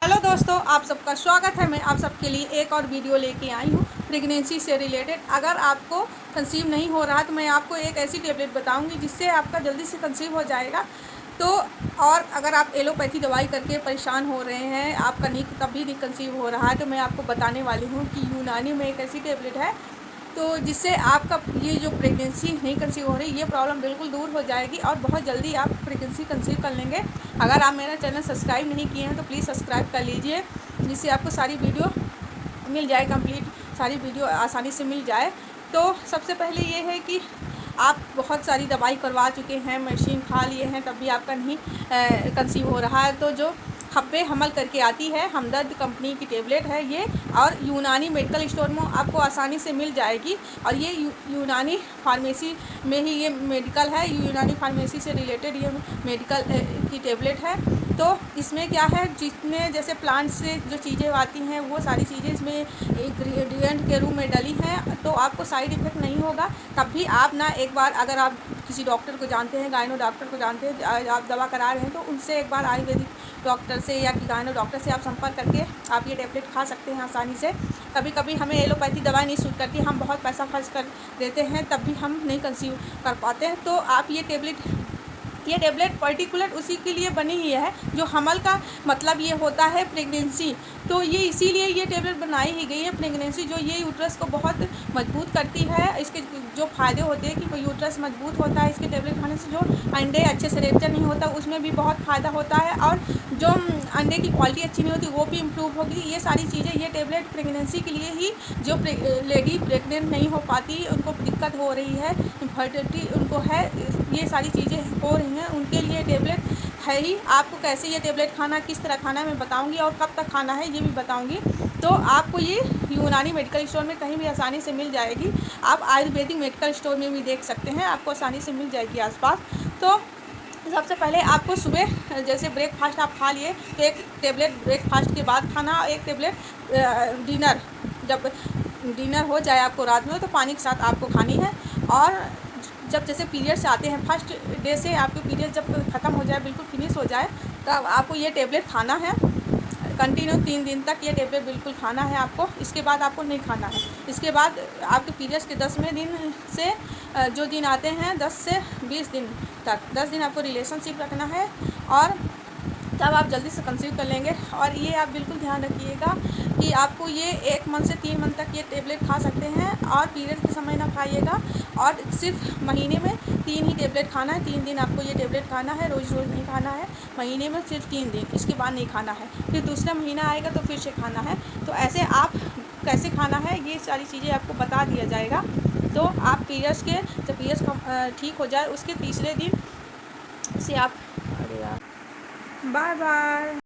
Hello दोस्तों, आप सबका स्वागत है। मैं आप सबके लिए एक और वीडियो लेके आई हूँ प्रेगनेंसी से रिलेटेड। अगर आपको कंसीव नहीं हो रहा तो मैं आपको एक ऐसी टेबलेट बताऊँगी जिससे आपका जल्दी से कंसीव हो जाएगा। तो और अगर आप एलोपैथी दवाई करके परेशान हो रहे हैं, आपका नहीं कभी नहीं कंसीव हो रहा है, तो मैं आपको बताने वाली हूँ कि यूनानी में एक ऐसी टेबलेट है तो जिससे आपका ये जो प्रेगनेंसी नहीं कंसीव हो रही, ये प्रॉब्लम बिल्कुल दूर हो जाएगी और बहुत जल्दी आप प्रेगनेंसी कंसीव कर लेंगे। अगर आप मेरा चैनल सब्सक्राइब नहीं किए हैं तो प्लीज़ सब्सक्राइब कर लीजिए, जिससे आपको सारी वीडियो मिल जाए, कंप्लीट सारी वीडियो आसानी से मिल जाए। तो सबसे पहले ये है कि आप बहुत सारी दवाई करवा चुके हैं, मेडिसिन खा लिए हैं, तब भी आपका नहीं कंसीव हो रहा है, तो जो हब्बे हमल करके आती है, हमदर्द कंपनी की टेबलेट है ये, और यूनानी मेडिकल स्टोर में आपको आसानी से मिल जाएगी। और ये यूनानी फार्मेसी में ही ये मेडिकल है, यूनानी फार्मेसी से रिलेटेड ये मेडिकल की टेबलेट है। तो इसमें क्या है, जिसमें जैसे प्लांट से जो चीज़ें आती हैं वो सारी चीज़ें इसमें इंग्रेडिएंट के रूप में डली हैं, तो आपको साइड इफ़ेक्ट नहीं होगा। तब भी आप ना एक बार, अगर आप किसी डॉक्टर को जानते हैं, गायनो डॉक्टर को जानते हैं, आप दवा करा रहे हैं, तो उनसे एक बार आयुर्वेदिक डॉक्टर से या गायनो डॉक्टर से आप संपर्क करके आप ये टेबलेट खा सकते हैं आसानी से। कभी कभी हमें एलोपैथी दवाई नहीं सूट करती, हम बहुत पैसा खर्च कर देते हैं, तब भी हम नहीं कंसीव कर पाते हैं। तो आप ये टेबलेट पर्टिकुलर उसी के लिए बनी ही है, जो हमल का मतलब ये होता है प्रेगनेंसी। तो ये इसीलिए ये टेबलेट बनाई ही गई है प्रेगनेंसी, जो ये यूट्रस को बहुत मजबूत करती है। इसके जो फ़ायदे होते हैं कि यूट्रस मजबूत होता है इसके टेबलेट खाने से, जो अंडे अच्छे से रेप्चर नहीं होता उसमें भी बहुत फ़ायदा होता है, और जो अंडे की क्वालिटी अच्छी नहीं होती वो भी इम्प्रूव होगी। ये सारी चीज़ें, ये टेबलेट प्रेगनेंसी के लिए ही, जो लेडी प्रेग्नेंट नहीं हो पाती, उनको दिक्कत हो रही है, इनफर्टिलिटी उनको है, ये सारी चीज़ें हो रही हैं, उनके लिए टेबलेट है ही। आपको कैसे ये टेबलेट खाना, किस तरह खाना मैं बताऊंगी, और कब तक खाना है ये भी बताऊंगी। तो आपको ये यूनानी मेडिकल स्टोर में कहीं भी आसानी से मिल जाएगी। आप आयुर्वेदिक मेडिकल स्टोर में भी देख सकते हैं, आपको आसानी से मिल जाएगी आसपास। तो सबसे पहले आपको सुबह जैसे ब्रेकफास्ट आप खा लिए तो एक टेबलेट ब्रेकफास्ट के बाद खाना, और एक टेबलेट डिनर, जब डिनर हो जाए आपको रात में तो पानी के साथ आपको खानी है। और जब जैसे पीरियड्स आते हैं, फर्स्ट डे से आपके पीरियड जब ख़त्म हो जाए, बिल्कुल फिनिश हो जाए, तब आपको ये टेबलेट खाना है कंटिन्यू 3 दिन तक। ये टेबलेट बिल्कुल खाना है आपको, इसके बाद आपको नहीं खाना है। इसके बाद आपके पीरियड्स के 10वें दिन से जो दिन आते हैं 10 से 20 दिन तक, 10 दिन आपको रिलेशनशिप रखना है, और तब आप जल्दी से कंसीव कर लेंगे। और ये आप बिल्कुल ध्यान रखिएगा कि आपको ये 1 मंथ से 3 मंथ तक ये टेबलेट खा सकते हैं, और पीरियड के समय ना खाइएगा, और सिर्फ महीने में 3 ही टेबलेट खाना है। 3 दिन आपको ये टेबलेट खाना है, रोज़ रोज़ नहीं खाना है, महीने में सिर्फ 3 दिन, इसके बाद नहीं खाना है। फिर दूसरा महीना आएगा तो फिर से खाना है। तो ऐसे आप कैसे खाना है ये सारी चीज़ें आपको बता दिया जाएगा। तो आप पीरियड्स के, जब पीरियड्स ठीक हो जाए उसके तीसरे दिन से आप, अरे यार, बाय बाय।